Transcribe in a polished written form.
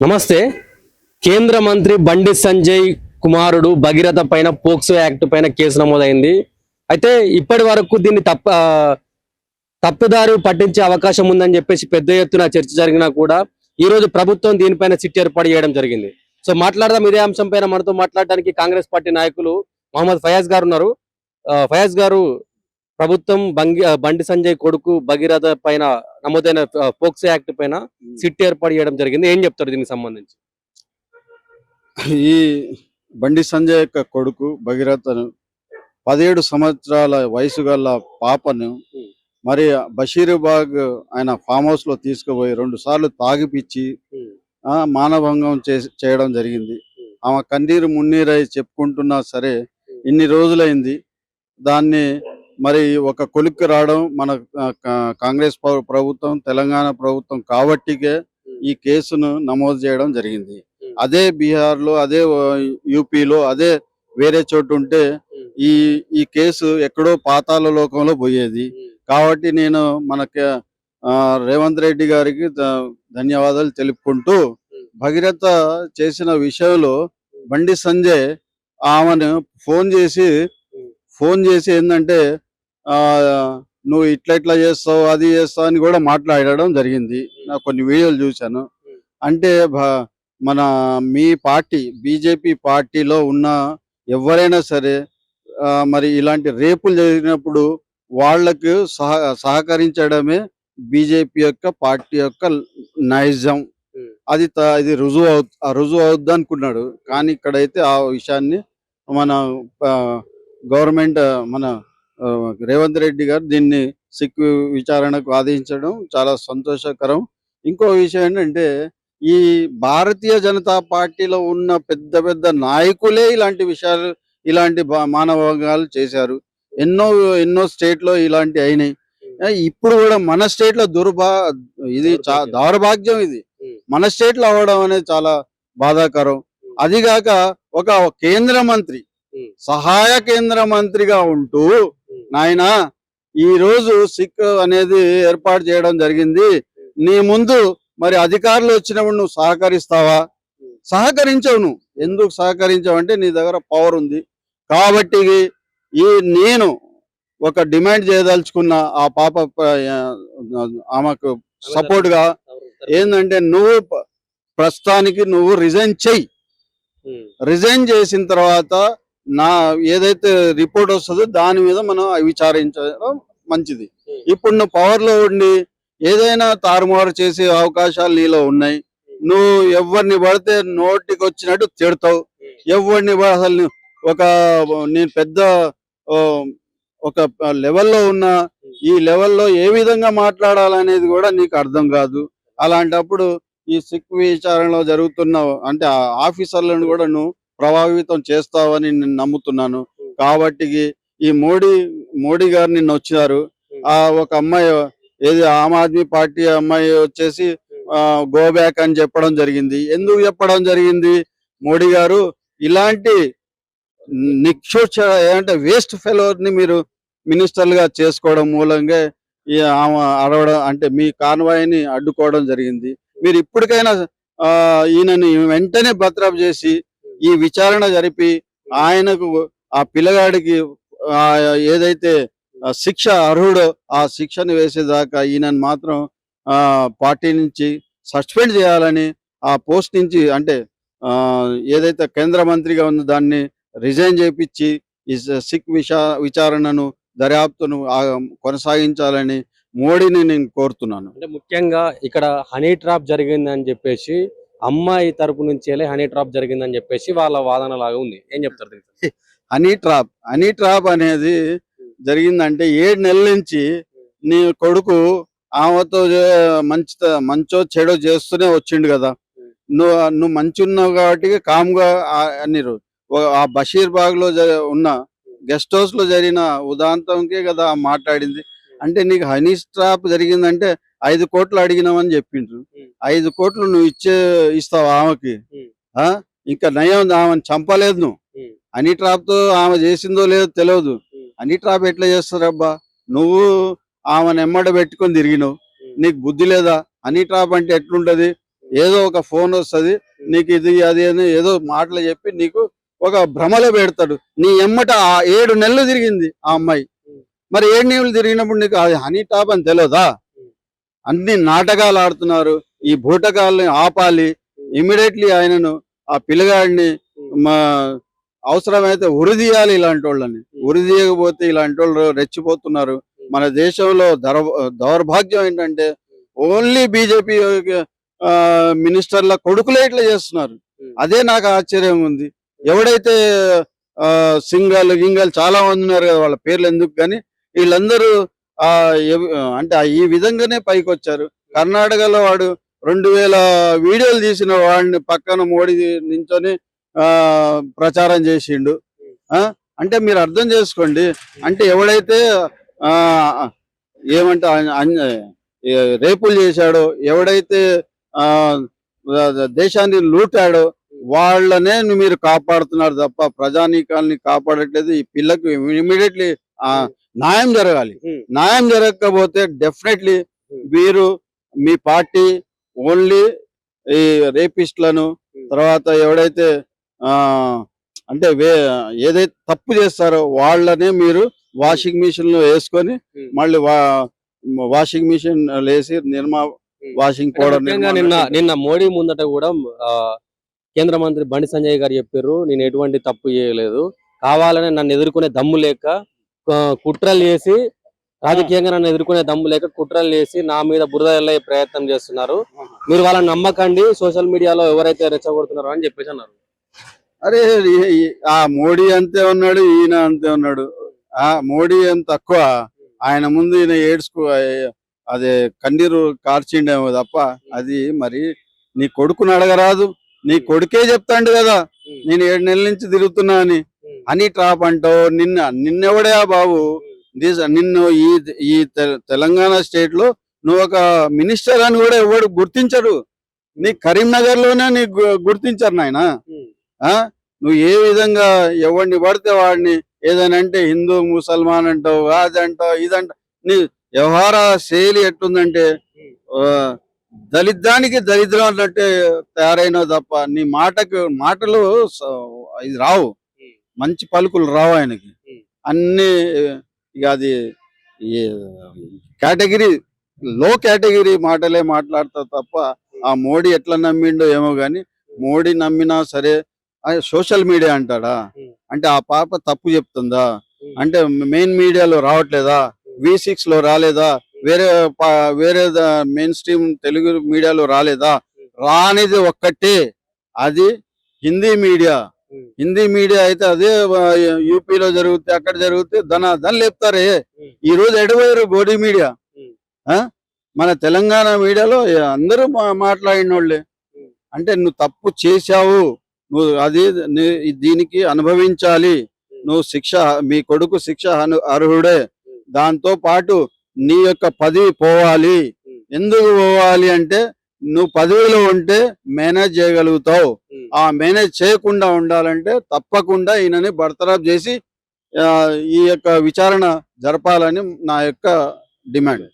నమస్తే. కేంద్ర మంత్రి బండి సంజయ్ కుమారుడు భగీరథ పైన పోక్సో యాక్ట్ పైన కేసు నమోదైంది. అయితే ఇప్పటి వరకు దీన్ని తప్పుదారి పట్టించే అవకాశం ఉందని చెప్పేసి పెద్ద ఎత్తున చర్చ జరిగినా కూడా ఈ రోజు ప్రభుత్వం దీనిపైన సిట్ ఏర్పాటు చేయడం జరిగింది. సో మాట్లాడదాం ఇదే అంశం పైన. మనతో మాట్లాడడానికి కాంగ్రెస్ పార్టీ నాయకులు మహమ్మద్ ఫయాజ్ గారు ఉన్నారు. ఫయాజ్ గారు, ప్రభుత్వం బండి సంజయ్ కొడుకు భగీరథ పైన నమోదైన పోక్సో యాక్ట్ పైన సిట్ ఏర్పాటు చేయడం జరిగింది. ఏం చెప్తారు దీనికి సంబంధించి? ఈ బండి సంజయ్ యొక్క కొడుకు భగీరథను 17 సంవత్సరాల వయసు గల పాపను మరి బషీరాబాద్ ఆయన ఫామ్ హౌస్ లో తీసుకుపోయి 2 సార్లు తాగిపిచ్చి మానభంగం చేయడం జరిగింది. ఆమె కన్నీరు మున్నీరై చెప్పుకుంటున్నా సరే ఇన్ని రోజులైంది. దాన్ని మరి ఒక కొలిక్కి రావడం మన కాంగ్రెస్ ప్రభుత్వం, తెలంగాణ ప్రభుత్వం కాబట్టికే ఈ కేసును నమోదు చేయడం జరిగింది. అదే బీహార్లో, అదే యూపీలో, అదే వేరే చోటు ఉంటే ఈ కేసు ఎక్కడో పాతాళ లోకంలో పోయేది. కాబట్టి నేను మనకి రేవంత్ రెడ్డి గారికి ధన్యవాదాలు తెలుపుకుంటూ, భగీరథ చేసిన విషయంలో బండి సంజయ్ ఆమెను ఫోన్ చేసి ఏంటంటే నువ్వు ఇట్లా చేస్తావు, అది చేస్తావు అని కూడా మాట్లాడడం జరిగింది. నాకు కొన్ని వీడియోలు చూశాను. అంటే మన మీ పార్టీ బీజేపీ పార్టీలో ఉన్న ఎవరైనా సరే మరి ఇలాంటి రేపులు జరిగినప్పుడు వాళ్లకు సహకరించడమే బీజేపీ యొక్క పార్టీ యొక్క నైజం. అది రుజువు అవుద్ది అనుకున్నాడు. కానీ ఇక్కడైతే ఆ విషయాన్ని మన గవర్నమెంట్, మన రేవంత్ రెడ్డి గారు దీన్ని సిక్కు విచారణకు ఆదేశించడం చాలా సంతోషకరం. ఇంకో విషయం ఏంటంటే, ఈ భారతీయ జనతా పార్టీలో ఉన్న పెద్ద పెద్ద నాయకులే ఇలాంటి మానభంగాలు చేశారు. ఎన్నో స్టేట్లో ఇలాంటి అయినాయి. ఇప్పుడు కూడా మన స్టేట్ లో ఇది దౌర్భాగ్యం. ఇది మన స్టేట్ లో అవ్వడం అనేది చాలా బాధాకరం. అదిగాక ఒక కేంద్ర మంత్రి, సహాయ కేంద్ర మంత్రిగా ఉంటూ నాయన ఈ రోజు సిక్ అనేది ఏర్పాటు చేయడం జరిగింది. నీ ముందు మరి అధికారులు వచ్చినప్పుడు నువ్వు సహకరిస్తావా? సహకరించవు. నువ్వు ఎందుకు సహకరించావు అంటే నీ దగ్గర పవర్ ఉంది కాబట్టి. నేను ఒక డిమాండ్ చేయదలుచుకున్న ఆ పాప ఆమెకు సపోర్ట్ గా ఏంటంటే, నువ్వు ప్రస్తుతానికి రిజైన్ చెయ్యి. రిజైన్ చేసిన తర్వాత ఏదైతే రిపోర్ట్ వస్తుందో దాని మీద మనం విచారించడం మంచిది. ఇప్పుడు నువ్వు పవర్ లో ఉండి ఏదైనా తారుమారు చేసే అవకాశాలు నీలో ఉన్నాయి. నువ్వు ఎవరిని పడితే నోటికి వచ్చినట్టు తిడతావు. ఎవరిని అసలు నేను పెద్ద ఒక లెవెల్లో ఉన్నా, ఈ లెవెల్లో ఏ విధంగా మాట్లాడాలనేది కూడా నీకు అర్థం కాదు. అలాంటప్పుడు ఈ సిక్ విచారణలో జరుగుతున్న అంటే ఆఫీసర్లను కూడా నువ్వు ప్రభావితం చేస్తావని నేను నమ్ముతున్నాను. కాబట్టి ఈ మోడీ గారు నిన్న వచ్చారు. ఒక అమ్మాయి, ఏది ఆమ్ ఆద్మీ పార్టీ అమ్మాయి వచ్చేసి గో బ్యాక్ అని చెప్పడం జరిగింది. ఎందుకు చెప్పడం జరిగింది? మోడీ గారు ఇలాంటి అంటే వేస్ట్ ఫెలోని మీరు మినిస్టర్లుగా చేసుకోవడం మూలంగా ఆమె అడవడం, అంటే మీ కాన్వాయ్ని అడ్డుకోవడం జరిగింది. మీరు ఇప్పటికైనా ఈయనని వెంటనే బర్తరఫ్ చేసి ఈ విచారణ జరిపి ఆయనకు, ఆ పిల్లగాడికి ఏదైతే శిక్ష అర్హుడో ఆ శిక్షను వేసేదాకా ఈయనని మాత్రం పార్టీ నుంచి సస్పెండ్ చేయాలని, ఆ పోస్ట్ నుంచి అంటే ఏదైతే కేంద్ర మంత్రిగా ఉన్న దాన్ని రిజైన్ చేయించి ఈ సిక్ విచారణను, దర్యాప్తును కొనసాగించాలని మోడీని నేను కోరుతున్నాను. అంటే ముఖ్యంగా ఇక్కడ హనీ ట్రాప్ జరిగిందని చెప్పేసి, అమ్మాయి తరపు నుంచి హనీ ట్రాప్ జరిగిందని చెప్పేసి వాళ్ళ వాదన లాగా ఉంది. ఏం చెప్తారు? హనీ ట్రాప్ అనేది జరిగిందంటే 7 నెలల నుంచి నీ కొడుకు ఆమెతో మంచో చెడో చేస్తూనే వచ్చిండు కదా. నువ్వు మంచి ఉన్నావు కాబట్టి కామ్గా అన్ని ఆ బషీర్బాగ్ లో ఉన్న గెస్ట్ హౌస్ లో జరిగిన ఉదాంతంకే కదా మాట్లాడింది. అంటే నీకు హనీ ట్రాప్ జరిగిందంటే 5 కోట్లు అడిగినామని చెప్పిండ్రు. 5 కోట్లు నువ్వు ఇస్తావు ఆమెకి? ఇంకా నయం, ఆమెను చంపలేదు నువ్వు. హనీ ట్రాప్ తో ఆమె చేసిందో లేదో తెలియదు. హనీ ట్రాప్ ఎట్లా చేస్తారబ్బా? నువ్వు ఆమెను ఎమ్మడ పెట్టుకొని తిరిగినావు. నీకు బుద్ధి లేదా? హనీ ట్రాప్ అంటే ఎట్లుంటది? ఏదో ఒక ఫోన్ వస్తది, నీకు ఇది అది అని ఏదో మాటలు చెప్పి నీకు ఒక భ్రమలో పెడతాడు. నీ ఎమ్మట 7 నెలలు తిరిగింది ఆ అమ్మాయి. మరి 7 నెలలు తిరిగినప్పుడు నీకు అది హనీ టాప్ అని తెలియదా? అన్ని నాటకాలు ఆడుతున్నారు. ఈ బూటకాలని ఆపాలి. ఇమీడియట్లీ ఆయనను ఆ పిల్లగాడిని మా అవసరమైతే ఉరిదీయాలి. ఇలాంటి వాళ్ళని ఉరిదీయకపోతే ఇలాంటి వాళ్ళు రెచ్చిపోతున్నారు. మన దేశంలో దౌర్భాగ్యం ఏంటంటే ఓన్లీ బీజేపీ మినిస్టర్ల కొడుకులే ఇట్లా చేస్తున్నారు. అదే నాకు ఆశ్చర్యం ఉంది. ఎవడైతే గింగల్ చాలా మంది ఉన్నారు కదా, వాళ్ళ పేర్లు ఎందుకు కానీ వీళ్ళందరూ అంటే ఈ విధంగానే పైకి వచ్చారు. కర్ణాటకలో వాడు 2000 వీడియోలు తీసిన వాడిని పక్కన మోడీ నించొని ప్రచారం చేసిండు. అంటే మీరు అర్థం చేసుకోండి. అంటే ఎవడైతే ఏమంటే రేపులు చేశాడో, ఎవడైతే దేశాన్ని లూటాడో వాళ్ళనే మీరు కాపాడుతున్నారు తప్ప ప్రజానీకాల్ని కాపాడట్లేదు. ఈ పిల్లకు ఇమీడియట్లీ న్యాయం జరగాలి. న్యాయం జరగకపోతే డెఫినెట్లీ మీరు మీ పార్టీ ఓన్లీ ఈ రేపిస్ట్లను, తర్వాత ఎవడైతే అంటే ఏదైతే తప్పు చేస్తారో వాళ్ళనే మీరు వాషింగ్ మిషన్ లో వేసుకొని మళ్ళీ వాషింగ్ మిషన్ వేసి వాషింగ్ పౌడర్ నిన్న మోడీ ముందట కూడా కేంద్ర మంత్రి బండి సంజయ్ గారు చెప్పారు, నేను ఎటువంటి తప్పు చేయలేదు, కావాలని నన్ను ఎదుర్కొనే దమ్ము లేక కుట్రలు చేసి, రాజకీయంగా నన్ను ఎదుర్కొనే దమ్ము లేక కుట్రలు చేసి నా మీద బురద వెళ్ళే ప్రయత్నం చేస్తున్నారు, మీరు వాళ్ళని నమ్మకండి, సోషల్ మీడియాలో ఎవరైతే రెచ్చగొడుతున్నారో అని చెప్పేసి అన్నారు. అరే ఆ మోడీ అంతే ఉన్నాడు, ఈయన అంతే ఉన్నాడు. మోడీ ఏం తక్కువ, ఆయన ముందు ఈయన అదే కన్నీరు కార్చిండేమో తప్ప అది మరి నీ కొడుకుని అడగరాదు. నీ కొడుకే చెప్తాండు కదా నేను 7 నెలల నుంచి తిరుగుతున్నా అని ట్రాప్ అంటావు. నిన్నెవడే బాబు, నిన్ను ఈ తెలంగాణ స్టేట్ లో నువ్వు ఒక మినిస్టర్ అని కూడా ఎవడు గుర్తించరు. నీ కరీంనగర్ లోనే నీకు గుర్తించరు నాయన. నువ్వు ఏ విధంగా ఎవరిని పడితే వాడిని ఏదైనా అంటే హిందూ ముసల్మాన్ అంటావు, అదంటావు ఇదంటావు. నీ వ్యవహార శైలి ఎట్లుందంటే దళిద్రానికి దరిద్రం అన్నట్టే తయారైనవు తప్ప నీ మాటలు ఇది రావు, మంచి పలుకులు రావు ఆయనకి. అన్ని ఇక అది కేటగిరీ లో కేటగిరీ మాటలే మాట్లాడతావు తప్ప ఆ మోడీ ఎట్లా నమ్మిండో ఏమో గాని, మోడీ నమ్మినా సరే సోషల్ మీడియా అంటాడా? అంటే ఆ పాప తప్పు చెప్తుందా? అంటే మెయిన్ మీడియాలో రావట్లేదా? V6 లో రాలేదా? వేరే మెయిన్ స్ట్రీమ్ తెలుగు మీడియాలో రాలేదా? రానిది ఒక్కటే, అది హిందీ మీడియా. హిందీ మీడియా అయితే అదే యూపీలో జరిగితే అక్కడ జరిగితే దాన్ని లేపుతారే. ఈ రోజు ఎడబోయారు గోడీ మీడియా. మన తెలంగాణ మీడియాలో అందరూ మాట్లాడిన వాళ్ళే. అంటే నువ్వు తప్పు చేశావు, నువ్వు దీనికి అనుభవించాలి, నువ్వు మీ కొడుకు శిక్ష అర్హుడే, దాంతో పాటు నీ యొక్క పదవి పోవాలి. ఎందుకు పోవాలి అంటే నువ్వు పదవిలో ఉంటే మేనేజ్ చేయగలుగుతావు. ఆ మేనేజ్ చేయకుండా ఉండాలంటే తప్పకుండా ఈయనని బర్తరఫ్ చేసి ఈ యొక్క విచారణ జరపాలని నా యొక్క డిమాండ్.